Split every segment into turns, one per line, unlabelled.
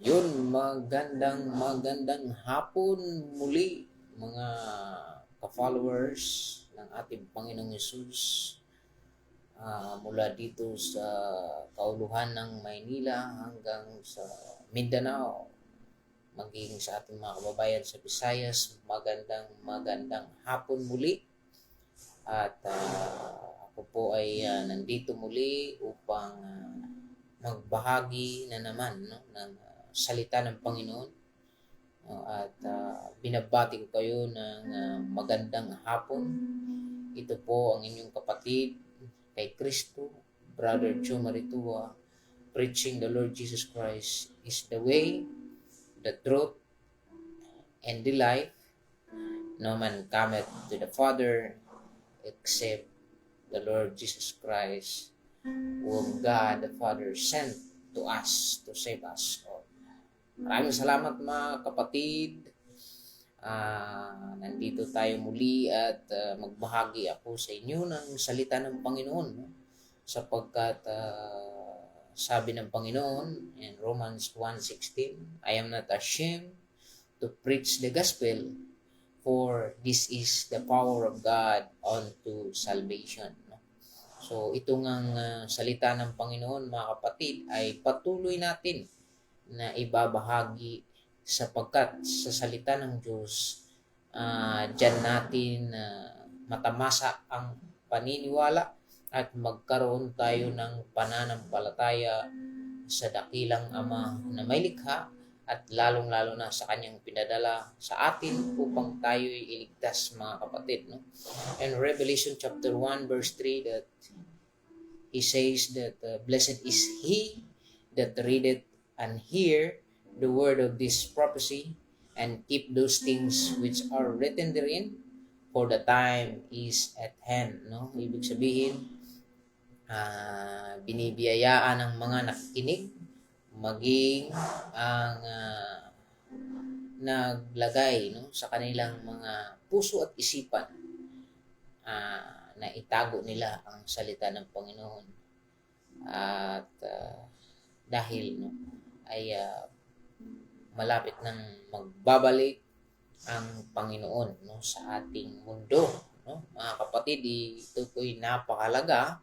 Yun, magandang hapon muli mga ka-followers ng ating Panginoong Hesus mula dito sa kauluhan ng Maynila hanggang sa Mindanao, maging sa ating mga kababayan sa Visayas. Magandang hapon muli at ako po ay nandito muli upang magbahagi na naman ng salita ng Panginoon. At binabati ko kayo ng magandang hapon. Ito po ang inyong kapatid kay Kristo, Brother Joe Maritua, preaching the Lord Jesus Christ is the way, the truth, and the life. No man cometh to the Father except the Lord Jesus Christ, whom God the Father sent to us to save us all. Maraming salamat mga kapatid. Nandito tayo muli at magbahagi ako sa inyo ng salita ng Panginoon, no? Sapagkat sabi ng Panginoon in Romans 1:16, I am not ashamed to preach the gospel, for this is the power of God unto salvation. So ito ngang salita ng Panginoon mga kapatid ay patuloy natin na ibabahagi sapagkat sa salita ng Diyos dyan natin matamasa ang paniniwala at magkaroon tayo ng pananampalataya sa dakilang Ama na may likha at lalong-lalo na sa kanyang pinadala sa atin upang tayo'y iligtas mga kapatid. No? In Revelation chapter 1 verse 3 that he says that blessed is he that readeth and hear the word of this prophecy and keep those things which are written therein, for the time is at hand. No? Ibig sabihin, binibiyayaan ng mga nakikinig maging ang naglagay sa kanilang mga puso at isipan na itago nila ang salita ng Panginoon. At dahil ay malapit nang magbabalik ang Panginoon sa ating mundo. Mga kapatid, ito po'y napakalaga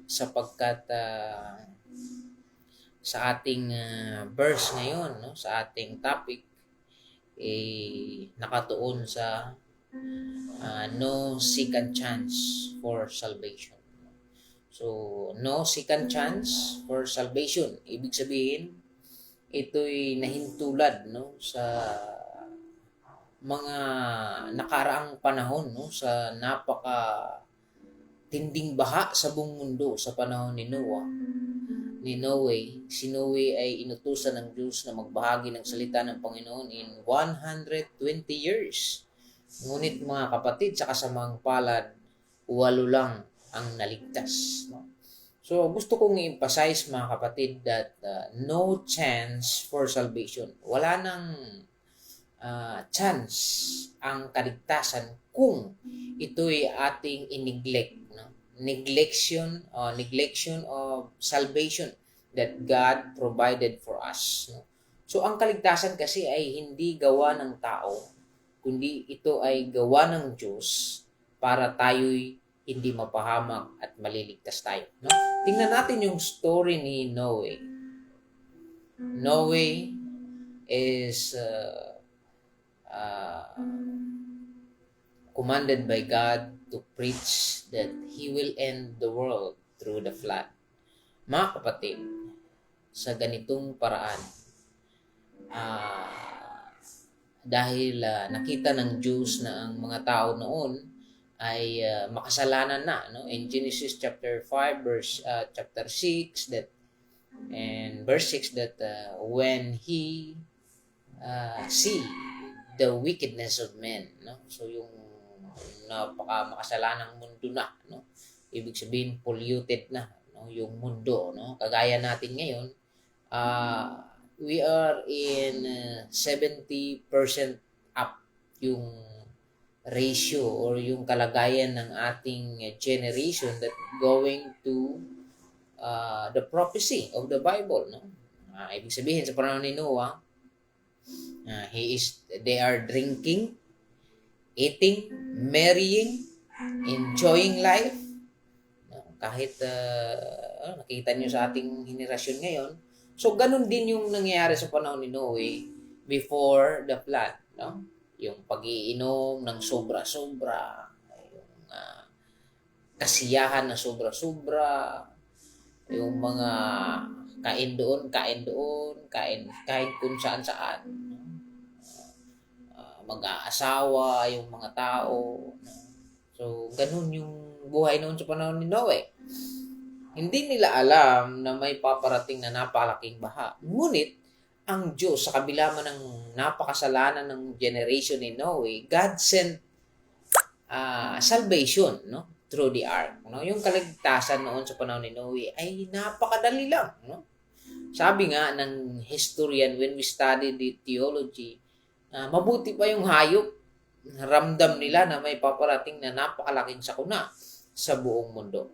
sapagkat sa ating verse ngayon, sa ating topic, nakatuon sa no second chance for salvation. So, no second chance for salvation. Ibig sabihin, ito'y nahintulad sa mga nakaraang panahon, sa tinding baha sa buong mundo sa panahon ni Noah. Si Noe ay inutusan ng Diyos na magbahagi ng salita ng Panginoon in 120 years. Ngunit mga kapatid, sa kasamang palad, 8 lang ang naligtas. So gusto kong i-emphasize mga kapatid that no chance for salvation. Wala nang chance ang kaligtasan kung ito'y ating in-neglect. Neglection of salvation that God provided for us. So ang kaligtasan kasi ay hindi gawa ng tao, kundi ito ay gawa ng Diyos para tayo'y hindi mapahamak at maliligtas tayo. Tingnan natin yung story ni Noe. Noe is commanded by God to preach that He will end the world through the flood. Mga kapatid, sa ganitong paraan, dahil nakita ng Diyos na ang mga tao noon ay makasalanan na, in Genesis chapter 5 chapter 6 and verse 6 that when he see the wickedness of men, so yung napaka-makasalanang mundo na, ibig sabihin polluted na yung mundo, kagaya natin ngayon, we are in 70% up yung ratio or yung kalagayan ng ating generation that going to the prophecy of the Bible. Ibig sabihin, sa panahon ni Noah, they are drinking, eating, marrying, enjoying life. Kahit nakita nyo sa ating henerasyon ngayon, so ganun din yung nangyayari sa panahon ni Noe before the flood. No? Yung pag-iinom ng sobra-sobra, yung kasiyahan na sobra-sobra, yung mga kain doon, kain kung saan-saan. Mag-aasawa yung mga tao. So, ganun yung buhay noon sa panahon ni Noe. Hindi nila alam na may paparating na napakalaking baha. Ngunit, ang Diyos, sa kabila man ng napakasalanan ng generation ni Noe, God sent salvation, no? Through the ark. No? Yung kaligtasan noon sa panahon ni Noe ay napakadali lang. No? Sabi nga ng historian when we study the theology, mabuti pa yung hayop. Ramdam nila na may paparating na napakalaking sakuna sa buong mundo.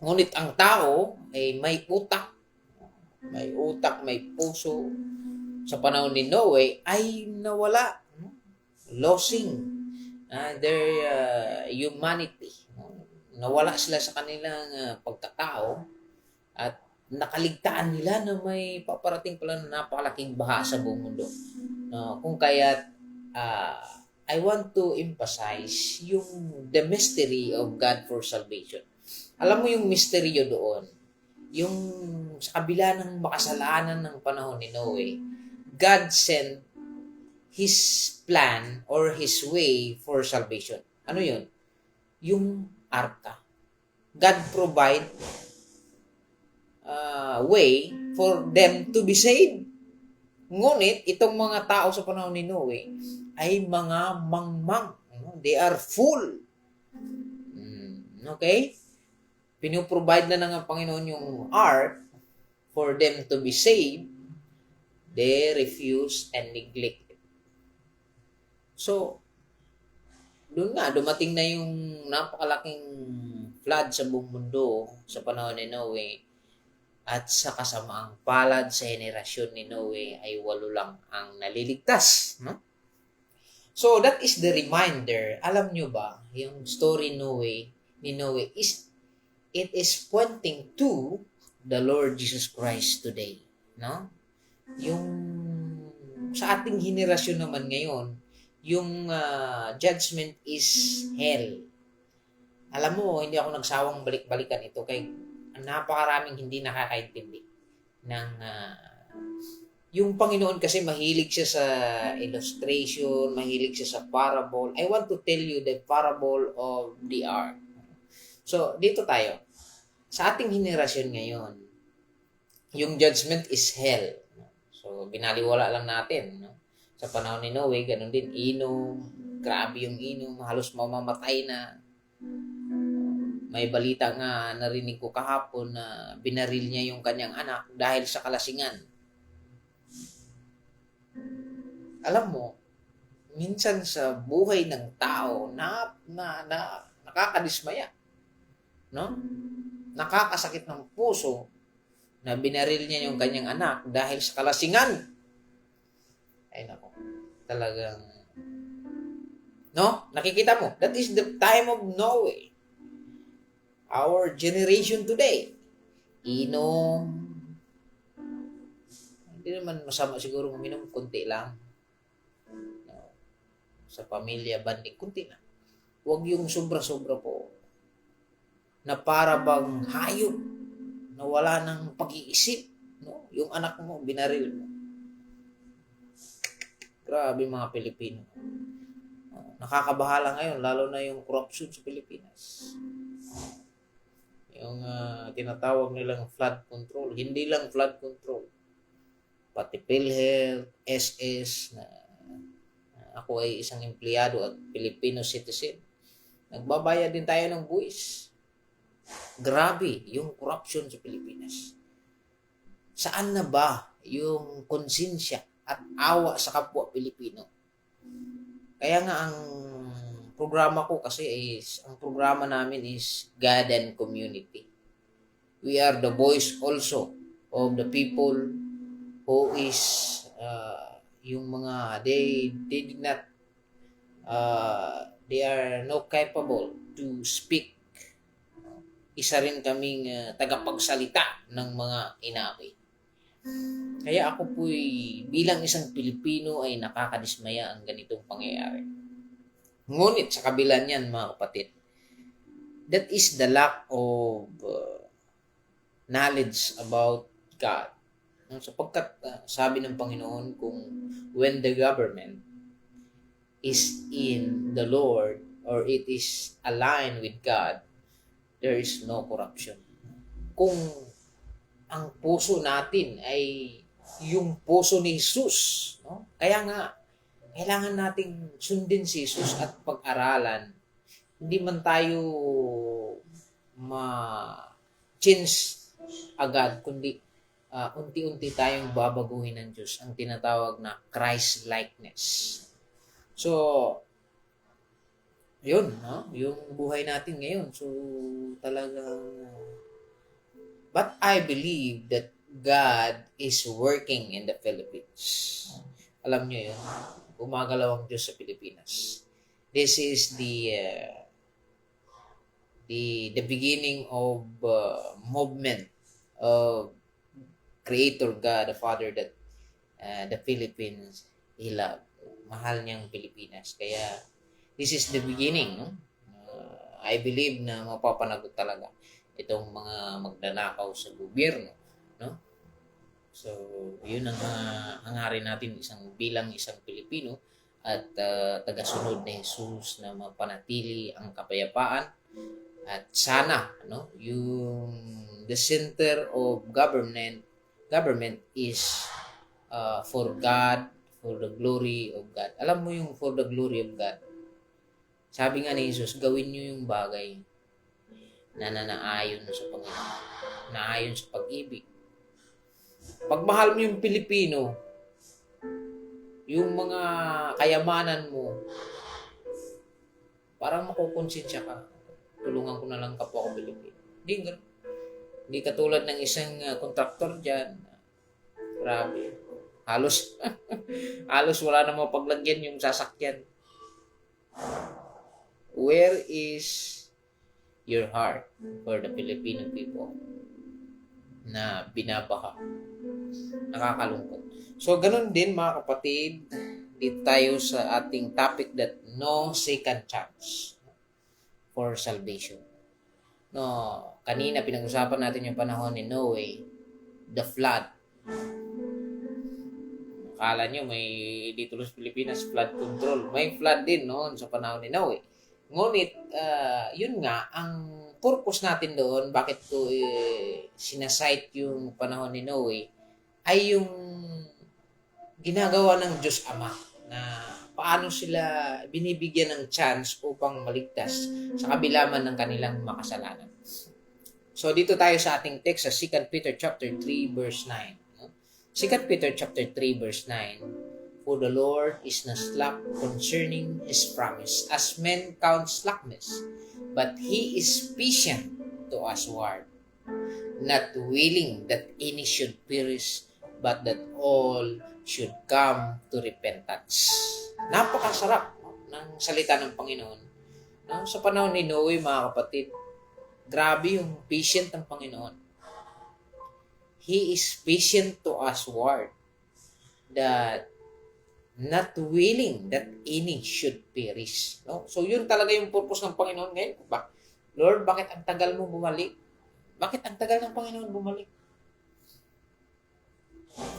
Ngunit ang tao ay may utak, may puso. Sa panahon ni Noe ay nawala, losing their humanity. Nawala sila sa kanilang pagkatao at nakaligtaan nila na may paparating pala na napakalaking baha sa buong mundo. Kung kaya't I want to emphasize the mystery of God for salvation. Alam mo yung misteryo doon, yung sa kabila ng makasalanan ng panahon ni Noe, God sent His plan or His way for salvation. Ano yun? Yung arka. God provide way for them to be saved. Ngunit, itong mga tao sa panahon ni Noe ay mga mangmang. They are full. Okay? Pinuprovide na ng Panginoon yung ark for them to be saved. They refuse and neglect it. So, dumating na yung napakalaking flood sa buong mundo sa panahon ni Noe. At sa kasamaang palad sa henerasyon ni Noe ay 8 lang ang naliligtas. No? So, that is the reminder. Alam nyo ba, yung story ni Noe it is pointing to the Lord Jesus Christ today. No? Yung sa ating henerasyon naman ngayon, yung judgment is hell. Alam mo, hindi ako nagsawang balik-balikan ito kay napakaraming hindi nakakaintindi ng yung Panginoon kasi mahilig siya sa illustration, mahilig siya sa parable. I want to tell you the parable of the ark. So, dito tayo. Sa ating henerasyon ngayon, yung judgment is hell. So, binaliwala lang natin. No? Sa panahon ni Noe, ganun din, inom. Grabe yung inom. Halos mamamatay na. May balita nga narinig ko kahapon na binaril niya yung kanyang anak dahil sa kalasingan. Alam mo, minsan sa buhay ng tao na nakakadismaya. No? Nakakasakit ng puso na binaril niya yung kanyang anak dahil sa kalasingan. Ay nako, talagang no? Nakikita mo, that is the time of Noe. Our generation today, inom. Hindi naman masama siguro uminom, kunti lang. No. Sa pamilya, banding, kunti lang. Huwag yung sobra-sobra po. Na para bang hayop, na wala ng pag-iisip. No? Yung anak mo, binaril mo. Grabe mga Pilipino. Nakakabahala ngayon, lalo na yung corruption sa Pilipinas. Yung tinatawag nilang flood control. Hindi lang flood control. Pati PhilHealth, SS, na ako ay isang empleyado at Filipino citizen. Nagbabayad din tayo ng buwis. Grabe yung corruption sa Pilipinas. Saan na ba yung konsensya at awa sa kapwa Pilipino? Kaya nga ang programa ko kasi ang programa namin is God and Community. We are the voice also of the people who is yung mga they did not they are no capable to speak. Isa rin kaming tagapagsalita ng mga inaaway. Kaya ako po'y bilang isang Pilipino ay nakakadismaya ang ganitong pangyayari. Ngunit sa kabila niyan, mga kapatid, that is the lack of knowledge about God. Sapagkat sabi ng Panginoon, kung when the government is in the Lord or it is aligned with God, there is no corruption. Kung ang puso natin ay yung puso ni Jesus, no? Kaya nga, kailangan nating sundin si Jesus at pag-aralan. Hindi man tayo ma-change agad, kundi unti-unti tayong babaguhin ng Diyos, ang tinatawag na Christ-likeness. So, yun, no? Yung buhay natin ngayon. So, talagang but I believe that God is working in the Philippines. Alam nyo yun? Gumagalaw ang Diyos sa Pilipinas. This is the beginning of movement of Creator God, the Father, that the Philippines He loved. Mahal niyang Pilipinas. Kaya this is the beginning, no? I believe na mapapanagot talaga itong mga magnanakaw sa gobyerno, no? So, yun ang hangarin natin bilang isang Pilipino at tagasunod ni Jesus na mapanatili ang kapayapaan at sana, no, yung the center of government is for God, for the glory of God. Alam mo yung for the glory of God. Sabi nga ni Jesus, gawin niyo yung bagay na naayon sa Panginoon, naayon sa pag-ibig. Pag mahal mo yung Pilipino, yung mga kayamanan mo, parang makukonsensya ka. Tulungan ko na lang kapwa ko Pilipino. Hindi katulad ng isang kontraktor dyan. Grabe. Halos wala na mapaglagyan yung sasakyan. Where is your heart for the Filipino people na binabaha? Nakakalungkot. So, ganun din mga kapatid, dito tayo sa ating topic that no second chance for salvation. No, kanina pinag-usapan natin yung panahon ni Noe, the flood. Akala nyo may dito sa Pilipinas flood control. May flood din noon sa panahon ni Noe. Ngunit, yun nga, ang purpose natin doon, bakit ko sinasite yung panahon ni Noe, ay yung ginagawa ng Diyos Ama na paano sila binibigyan ng chance upang maligtas sa kabila man ng kanilang makasalanan. So, dito tayo sa ating text sa 2 Peter chapter 3 verse 9. 2 Peter chapter 3 verse 9, for the Lord is not slack concerning His promise, as men count slackness, but He is patient to usward, not willing that any should perish, but that all should come to repentance. Napakasarap ng salita ng Panginoon. No? Sa panahon ni Noe, mga kapatid, grabe yung patient ng Panginoon. He is patient to usward, that not willing that any should perish. No? So, yun talaga yung purpose ng Panginoon ngayon. Lord, bakit ang tagal mo bumalik? Bakit ang tagal ng Panginoon bumalik?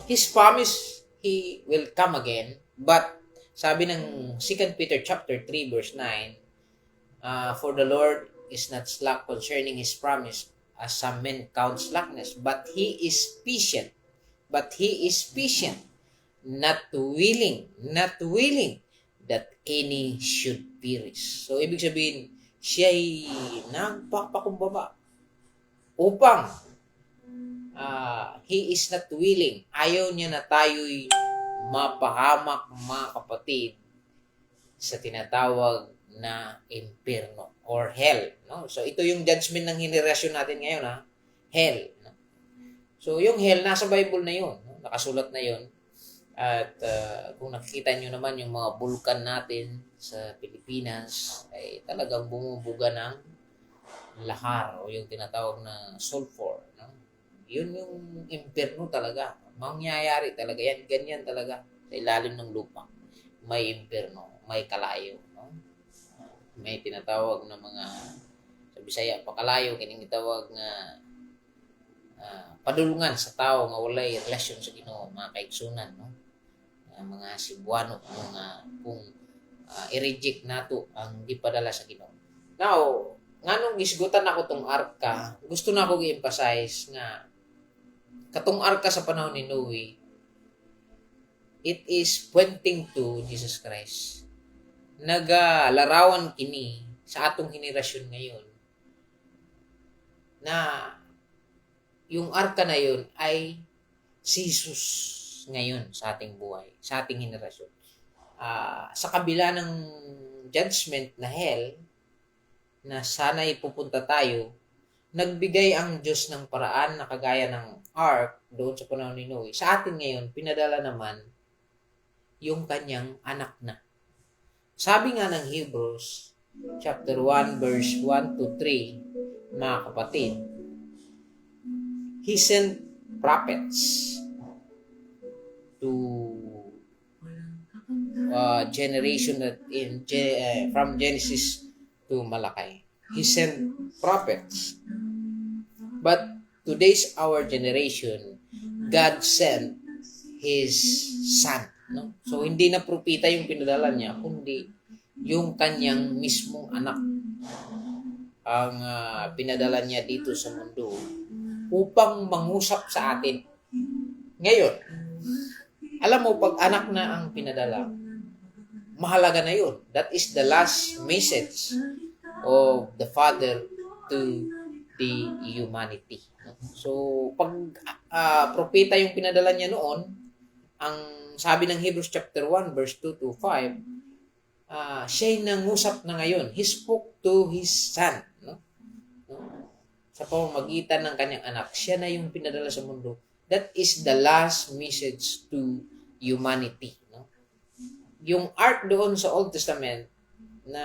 His promise, He will come again. But, sabi ng 2 Peter chapter 3 verse 9, for the Lord is not slack concerning His promise, as some men count slackness, but He is patient. But He is patient, not willing that any should perish. So, ibig sabihin, siya'y nagpapakumbaba upang He is not willing. Ayaw niya na tayo'y mapahamak, mga kapatid, sa tinatawag na impierno or hell, no? So ito yung judgment ng henerasyon natin ngayon, ha? Hell, no? So yung hell nasa Bible na yun, no? no? Nakasulat na yon. At kung nakikita nyo naman yung mga bulkan natin sa Pilipinas, ay talagang bumubuga ng lahar o yung tinatawag na sulfur. No? Yun yung impyerno talaga. Mangyayari talaga yan. Ganyan talaga sa ilalim ng lupa. May impyerno, may kalayo. No? May tinatawag na mga, sa Bisaya, pakalayo, kining itawag nga padulungan sa tao nga walay relasyon sa Ginoo, mga kaigsunan, no? Mga Cebuano, mga kung i-reject nato ang gipadala sa Ginoo. Now, nganong gisgutan ako tong arka, gusto na ako i-emphasize nga katong arka sa panahon ni Noe, it is pointing to Jesus Christ. Nagalarawan kini sa atong henerasyon ngayon na yung arka na yun ay si Jesus ngayon sa ating buhay, sa ating henerasyon. Sa kabila ng judgment na hell, na sana'y pupunta tayo, nagbigay ang Diyos ng paraan na kagaya ng ark doon sa panahon ni Noe. Sa atin ngayon, pinadala naman yung kanyang anak na. Sabi nga ng Hebrews, chapter 1, verse 1 to 3, mga kapatid, He sent prophets to generation that from Genesis to Malachi. He sent prophets. But today's our generation, God sent His Son. No? So, hindi na propita yung pinadala niya, kundi yung kanyang mismong anak ang pinadala niya dito sa mundo upang mangusap sa atin. Ngayon, alam mo, pag anak na ang pinadala, mahalaga na yun. That is the last message of the Father to the humanity. So, pag propeta yung pinadala niya noon, ang sabi ng Hebrews chapter 1, verse 2 to 5, siya'y nangusap na ngayon. He spoke to His Son. No? Sa pamamagitan ng kanyang anak, siya na yung pinadala sa mundo. That is the last message to humanity. No? Yung ark doon sa Old Testament na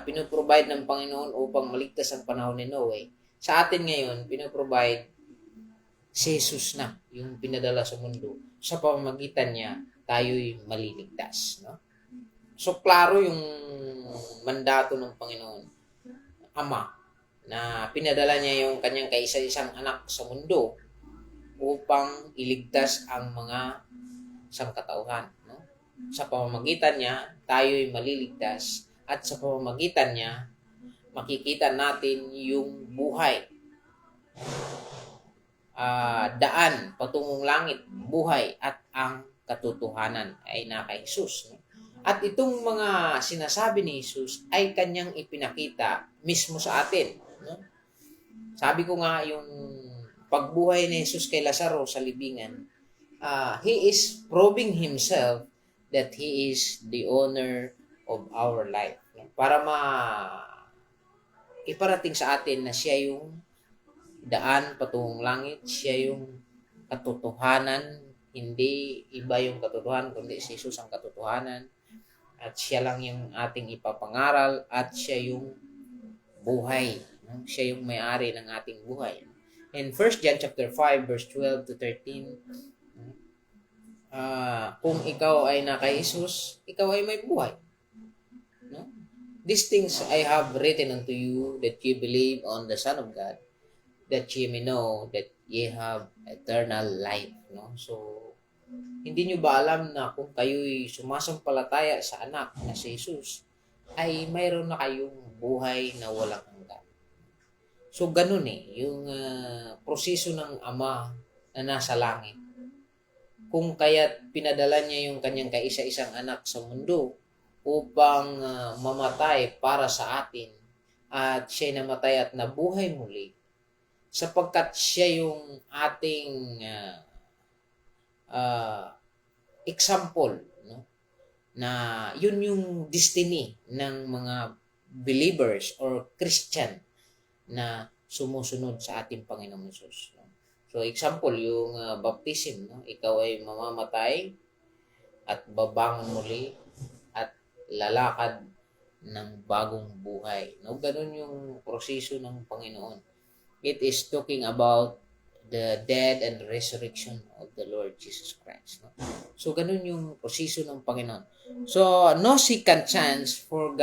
pinoprovide ng Panginoon upang maligtas ang panahon ni Noe, sa atin ngayon, pinoprovide si Jesus na yung pinadala sa mundo. Sa pamamagitan niya, tayo'y maliligtas. No? So, klaro yung mandato ng Panginoon, Ama, na pinadala niya yung kanyang kaisa-isang anak sa mundo upang iligtas ang mga sangkatauhan. No? Sa pamamagitan niya, tayo'y maliligtas at sa pamamagitan niya, makikita natin yung buhay. Daan patungong langit, buhay at ang katotohanan ay naka Jesus. No? At itong mga sinasabi ni Jesus ay kanyang ipinakita mismo sa atin. No? Sabi ko nga yung pagbuhay ni Jesus kay Lazaro sa libingan, He is proving Himself that He is the owner of our life. Para iparating sa atin na siya yung daan patungong langit, siya yung katotohanan, hindi iba yung katotohanan, kundi si Jesus ang katotohanan, at siya lang yung ating ipapangaral, at siya yung buhay. Siya yung may-ari ng ating buhay. In 1 John chapter 5, verse 12 to 13, kung ikaw ay naka Jesus, ikaw ay may buhay. No? These things I have written unto you, that you believe on the Son of God, that ye may know that ye have eternal life. No? So, hindi nyo ba alam na kung kayo'y sumasampalataya sa anak na si Jesus, ay mayroon na kayong buhay na walang hanggan. So, ganun yung proseso ng Ama na nasa langit. Kung kaya't pinadala niya yung kanyang kaisa-isang anak sa mundo upang mamatay para sa atin, at siya'y namatay at nabuhay muli, sapagkat siya yung ating example, no? Na yun yung destiny ng mga believers or Christian na sumusunod sa ating Panginoong Jesus. No? So, example, yung baptism, no? Ikaw ay mamamatay at babangon muli at lalakad ng bagong buhay. No? Ganun yung proseso ng Panginoon. It is talking about the death and resurrection of the Lord Jesus Christ. No? So, ganun yung proseso ng Panginoon. So, no second chance for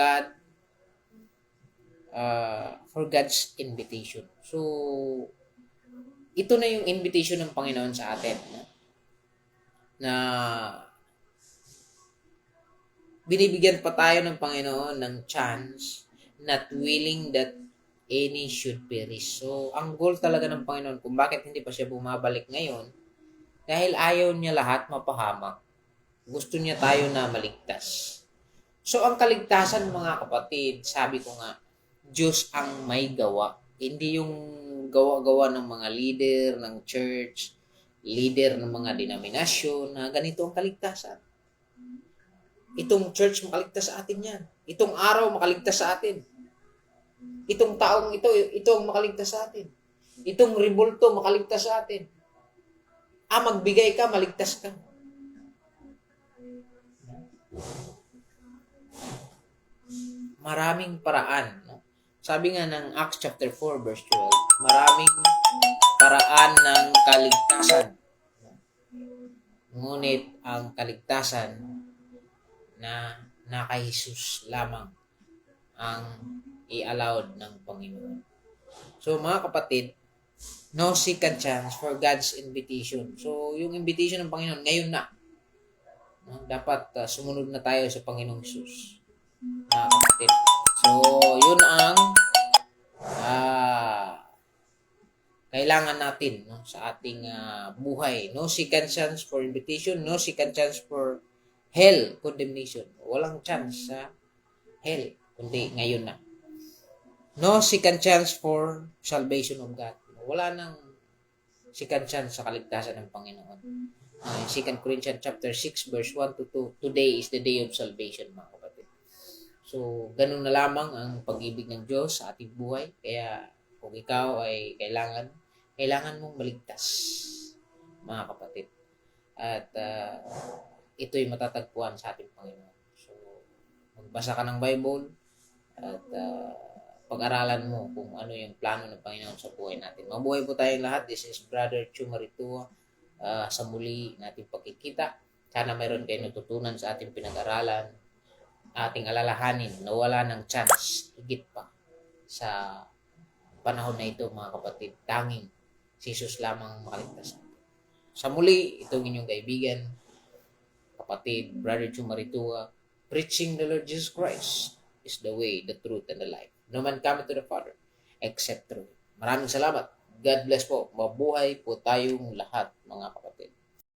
God's invitation. So, ito na yung invitation ng Panginoon sa atin. No? Na binibigyan pa tayo ng Panginoon ng chance, not willing that any should perish. So, ang goal talaga ng Panginoon kung bakit hindi pa siya bumabalik ngayon, dahil ayaw niya lahat mapahamak. Gusto niya tayo na maligtas. So, ang kaligtasan, mga kapatid, sabi ko nga, Diyos ang may gawa. Hindi yung gawa-gawa ng mga leader ng church, leader ng mga denominasyon na ganito ang kaligtasan. Itong church makaligtas sa atin yan. Itong araw makaligtas sa atin. Itong taong ito ang makaligtas sa atin. Itong rebulto makaligtas sa atin. Magbigay ka, maligtas ka. Maraming paraan. No? Sabi nga ng Acts chapter 4 verse 12, maraming paraan ng kaligtasan. Ngunit ang kaligtasan na kay Jesus lamang ang i-allowed ng Panginoon. So mga kapatid, no second chance for God's invitation. So yung invitation ng Panginoon ngayon na. No? Dapat sumunod na tayo sa Panginoong Jesus. Mga kapatid. So yun ang kailangan natin, no, sa ating buhay. No second chance for invitation, no second chance for hell, condemnation. Walang chance sa hell, kundi ngayon na. No second chance for salvation of God. Wala nang second chance sa kaligtasan ng Panginoon. 2 Corinthians chapter 6 verse 1 to 2, today is the day of salvation, mga kapatid. So, ganun na lamang ang pag-ibig ng Diyos sa ating buhay. Kaya, kung ikaw ay kailangan mong maligtas, mga kapatid. At ito'y matatagpuan sa ating Panginoon. So, magbasa ka ng Bible at pag-aralan mo kung ano yung plano ng Panginoon sa buhay natin. Mabuhay po tayong lahat. This is Brother Chumaritua. Sa muli nating pagkikita. Sana mayroon kayo natutunan sa ating pinag-aralan. Ating alalahanin na wala ng chance higit pa sa panahon na ito, mga kapatid. Tanging si Jesus lamang makaligtas. Sa muli, itong inyong kaibigan, kapatid, Brother Chumaritua, preaching the Lord Jesus Christ is the way, the truth, and the life. No man cometh to the Father except through Him. Maraming salamat. God bless po. Mabuhay po tayong lahat, mga kapatid.